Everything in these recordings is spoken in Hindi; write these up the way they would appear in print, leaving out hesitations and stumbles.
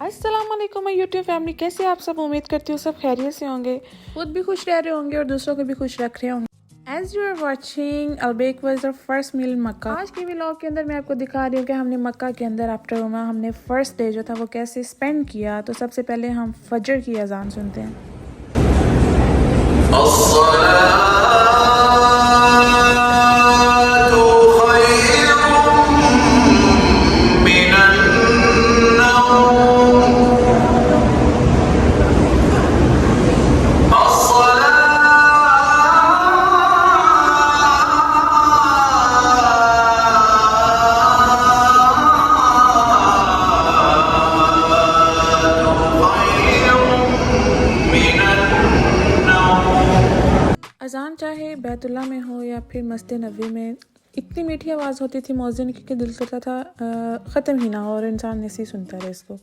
अस्सलाम वालेकुम माय यूट्यूब फैमिली, कैसे आप सब। उम्मीद करती हूँ सब खैरियत से होंगे, खुद भी खुश रह रहे होंगे और दूसरों को भी खुश रख रहे होंगे। As you are watching AlBaik was the first meal मक्का। आज की व्लॉग के अंदर मैं आपको दिखा रही हूँ कि हमने मक्का के अंदर आफ्टर उम्रा हमने फर्स्ट डे जो था वो कैसे स्पेंड किया। तो सबसे पहले हम फजर की अजान सुनते हैं। अजान चाहे बैतुल्ला में हो या फिर मस्जिद नबी में, इतनी मीठी आवाज़ होती थी मौज़िन की कि दिल करता था ख़त्म ही ना हो और इंसान ऐसे ही सुनता रहे इसको।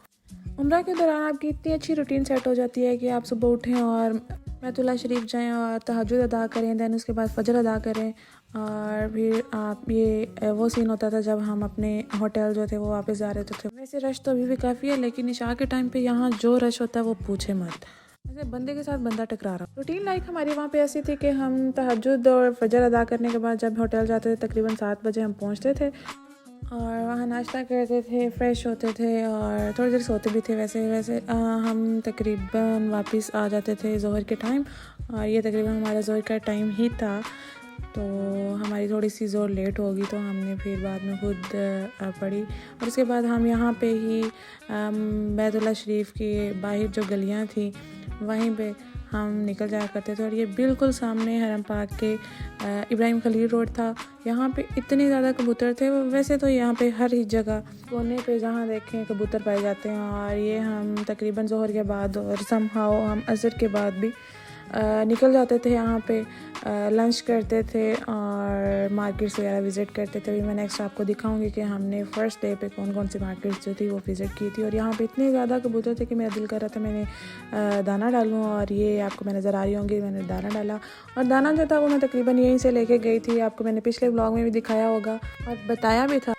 उम्रा के दौरान आपकी इतनी अच्छी रूटीन सेट हो जाती है कि आप सुबह उठें और बैतुल्ला शरीफ जाएं और तहज्जुद अदा करें, दैन उसके बाद फजर अदा करें। और फिर आप ये वो सीन होता था जब हम अपने होटल जो थे वो वापस जा रहे थे। वैसे रश तो अभी भी काफ़ी है, लेकिन इशा के टाइम पे यहाँ जो रश होता है वो पूछे मत, ऐसे बंदे के साथ बंदा टकरा रहा। रूटीन लाइक हमारी वहाँ पे ऐसी थी कि हम तहज्जुद और फजर अदा करने के बाद जब होटल जाते थे तकरीबन 7 बजे हम पहुँचते थे और वहाँ नाश्ता करते थे, फ्रेश होते थे और थोड़ी देर सोते भी थे। वैसे हम तकरीबन वापस आ जाते थे ज़ोहर के टाइम, और ये तकरीबन हमारा ज़ोहर का टाइम ही था। तो हमारी थोड़ी सी ज़ोर लेट होगी तो हमने फिर बाद में खुद पढ़ी, और उसके बाद हम यहाँ पे ही बैतुल्ला शरीफ की बाहर जो गलियाँ थी वहीं पे हम निकल जाया करते थे। और ये बिल्कुल सामने हरम पाक के इब्राहिम खलील रोड था। यहाँ पे इतने ज़्यादा कबूतर थे। वैसे तो यहाँ पे हर ही जगह कोने पे जहाँ देखें कबूतर पाए जाते हैं, और ये हम तकरीबन ज़ोहर के बाद और समहाउ हम असर के बाद भी निकल जाते थे यहाँ पे, लंच करते थे और मार्केट्स वगैरह विज़िट करते थे। अभी मैं नेक्स्ट आपको दिखाऊंगी कि हमने फ़र्स्ट डे पे कौन कौन सी मार्केट्स जो थी वो विज़िट की थी। और यहाँ पे इतने ज़्यादा कबूतर थे कि मेरा दिल कर रहा था मैंने दाना डालूँ, और ये आपको मैं नज़र आ रही होंगी मैंने दाना डाला। और दाना जो था वो मैं तकरीबन यहीं से लेके गई थी, आपको मैंने पिछले ब्लॉग में भी दिखाया होगा और बताया भी था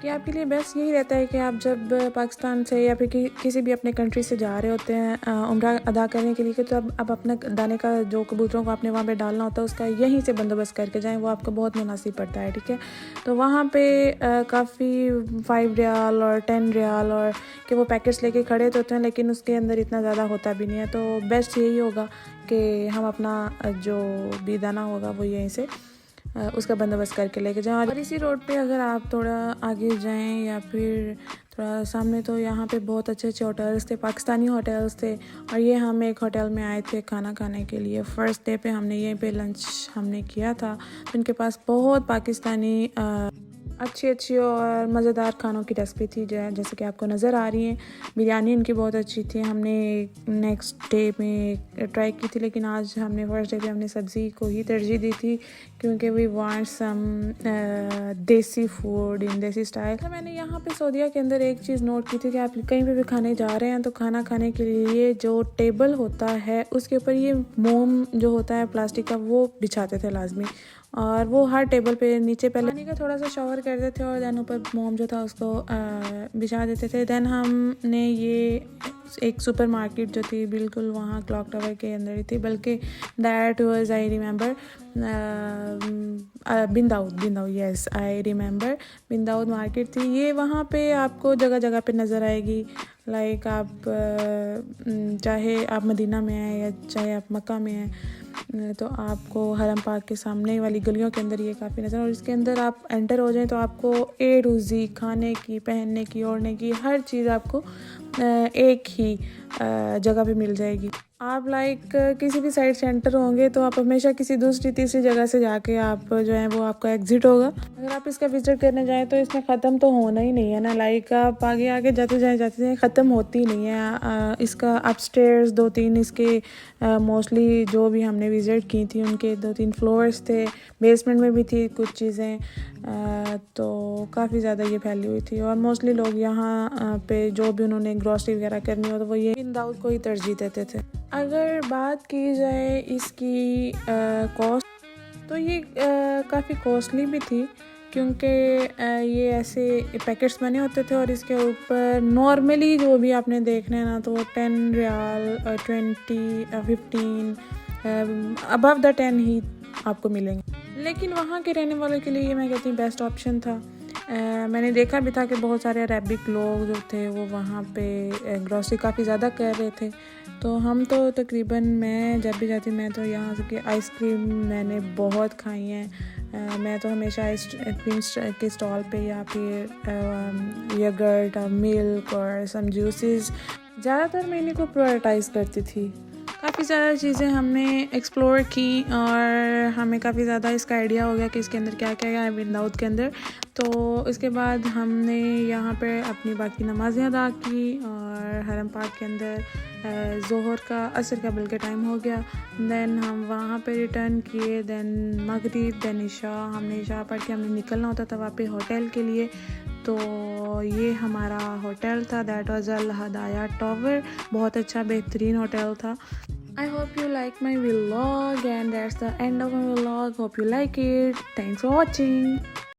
कि आपके लिए बेस्ट यही रहता है कि आप जब पाकिस्तान से या फिर किसी भी अपने कंट्री से जा रहे होते हैं उम्रा अदा करने के लिए, तो अब अपने दाने का जो कबूतरों को आपने वहाँ पे डालना होता है उसका यहीं से बंदोबस्त करके जाएं, वो आपको बहुत मुनासिब पड़ता है। ठीक है, तो वहाँ पे काफ़ी 5 रियाल और 10 रियाल और कि वो पैकेट्स लेके खड़े तो होते हैं, लेकिन उसके अंदर इतना ज़्यादा होता भी नहीं है। तो बेस्ट यही होगा कि हम अपना जो भी दाना होगा वो यहीं से उसका बंदोबस्त करके लेके जाएं। और इसी रोड पे अगर आप थोड़ा आगे जाएं या फिर थोड़ा सामने, तो यहाँ पे बहुत अच्छे अच्छे होटल्स थे, पाकिस्तानी होटल्स थे। और ये हम एक होटल में आए थे खाना खाने के लिए। फ़र्स्ट डे पे हमने यहीं पे लंच हमने किया था। इनके पास बहुत पाकिस्तानी अच्छी और मज़ेदार खानों की रेसिपी थी जैसे कि आपको नज़र आ रही है। बिरयानी इनकी बहुत अच्छी थी, हमने नेक्स्ट डे में ट्राई की थी, लेकिन आज हमने फर्स्ट डे पे हमने सब्ज़ी को ही तरजीह दी थी क्योंकि वी वांट सम देसी फूड इन देसी स्टाइल। तो मैंने यहाँ पे सऊदीया के अंदर एक चीज़ नोट की थी कि आप कहीं पे भी खाने जा रहे हैं तो खाना खाने के लिए जो टेबल होता है उसके ऊपर ये मोम जो होता है प्लास्टिक का वो बिछाते थे लाजमी, और वो हर टेबल पे नीचे पहले पानी का थोड़ा सा शॉवर करते थे और दैन ऊपर मोम जो था उसको बिछा देते थे। दैन हमने ये एक सुपर मार्केट जो थी बिल्कुल वहाँ क्लॉक टावर के अंदर ही थी, बल्कि that was I remember Bin Daud yes I remember Bin Daud market थी। ये वहाँ पे आपको जगह जगह पे नज़र आएगी। लाइक आप चाहे आप मदीना में आए या चाहे आप मक्का में आए, तो आपको हरम पाक के सामने वाली गलियों के अंदर ये काफ़ी नज़र, और इसके अंदर आप एंटर हो जाएं तो आपको ए टू ज़ी खाने की, पहनने की, ओढ़ने की हर चीज़ आपको एक ही जगह पे मिल जाएगी। आप लाइक किसी भी साइड से एंटर होंगे तो आप हमेशा किसी दूसरी तीसरी जगह से जाके आप जो है वो आपका एग्जिट होगा। अगर आप इसका विजिट करने जाएं तो इसमें ख़त्म तो होना ही नहीं है ना, लाइक आप आगे आगे जाते जाए ख़त्म होती नहीं है। इसका अपस्टेयर्स 2-3 इसके मोस्टली जो भी हमने विज़िट की थी उनके 2-3 फ्लोर्स थे, बेसमेंट में भी थी कुछ चीज़ें, तो काफ़ी ज़्यादा ये फैली हुई थी। और मोस्टली लोग यहाँ पे जो भी उन्होंने ग्रॉसरी वगैरह करनी हो तो वो ये बिन दाऊद को ही तरजीह देते थे। अगर बात की जाए इसकी कॉस्ट, तो ये काफ़ी कॉस्टली भी थी, क्योंकि ये ऐसे पैकेट्स बने होते थे और इसके ऊपर नॉर्मली जो भी आपने देखना है ना तो 10 रियाल 20 15 अबव द 10 ही आपको मिलेंगे। लेकिन वहाँ के रहने वालों के लिए ये मैं कहती हूँ बेस्ट ऑप्शन था। मैंने देखा भी था कि बहुत सारे अरबिक लोग जो थे वो वहाँ पे ग्रॉसरी काफ़ी ज़्यादा कर रहे थे। तो हम तो तकरीबन मैं जब भी जाती मैं तो यहाँ से आइसक्रीम मैंने बहुत खाई हैं। मैं तो हमेशा आइसक्रीम के स्टॉल पे या फिर योगर्ट और मिल्क और सम जूसेस ज़्यादातर मैं इन्हीं को प्रायोरिटाइज़ करती थी। काफ़ी ज़्यादा चीज़ें हमने एक्सप्लोर की और हमें काफ़ी ज़्यादा इसका आइडिया हो गया कि इसके अंदर क्या क्या है विंदाउट के अंदर। तो इसके बाद हमने यहाँ पर अपनी बाकी नमाज़ें अदा की और हरम पाक के अंदर ज़ोहर का असर का बिल के टाइम हो गया। देन हम वहाँ पे रिटर्न किए, देन मगरिब, देन इशा। हमने इशा पढ़ के हमें निकलना होता था वहाँ पे होटल के लिए। तो ये हमारा होटल था, दैट वाज अल हदाया टावर। बहुत अच्छा बेहतरीन होटल था। I hope you like my vlog and that's the end of my vlog. Hope you like it. Thanks for watching.